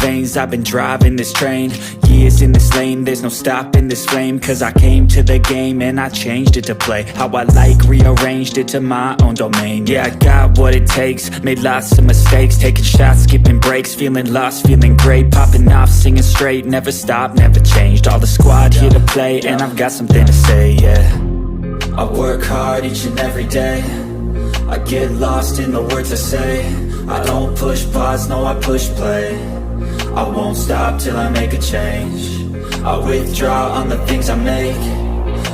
veins, I've been driving this train. Years in this lane, there's no stopping this flame. Cause I came to the game and I changed it to play how I like, rearranged it to my own domain. Yeah, I got what it takes, made lots of mistakes, taking shots, skipping breaks, feeling lost, feeling great, popping off, singing straight, never stopped, never changed. All the squad here to play, and I've got something to say, yeah. I work hard each and every day, I get lost in the words I say. I don't push pause, no, I push play. I won't stop till I make a change. I withdraw on the things I make.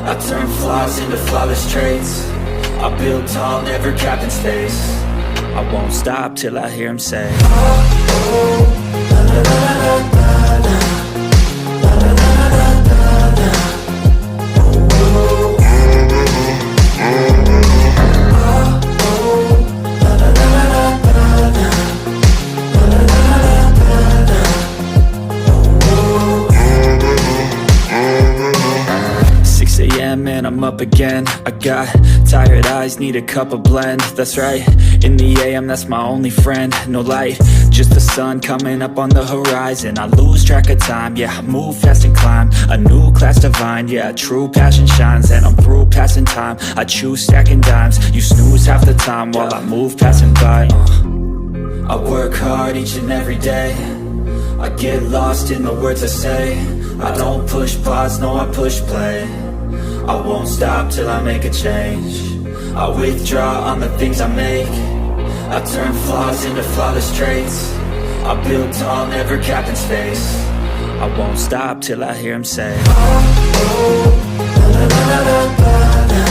I turn flaws into flawless traits. I build tall, never capped in space. I won't stop till I hear him say, oh, oh, la, la, la, la, la, la. La, la, la, la, la, la. Oh, oh. And I'm up again. I got tired eyes, need a cup of blend. That's right, in the AM, that's my only friend. No light, just the sun coming up on the horizon. I lose track of time, yeah, I move fast and climb a new class divine, yeah, true passion shines. And I'm through passing time, I choose stacking dimes. You snooze half the time while I move passing by. I work hard each and every day, I get lost in the words I say. I don't push pause, no, I push play. I won't stop till I make a change. I withdraw on the things I make. I turn flaws into flawless traits. I build tall, never capped in space. I won't stop till I hear him say, oh, oh, la, la, la, la, la, la.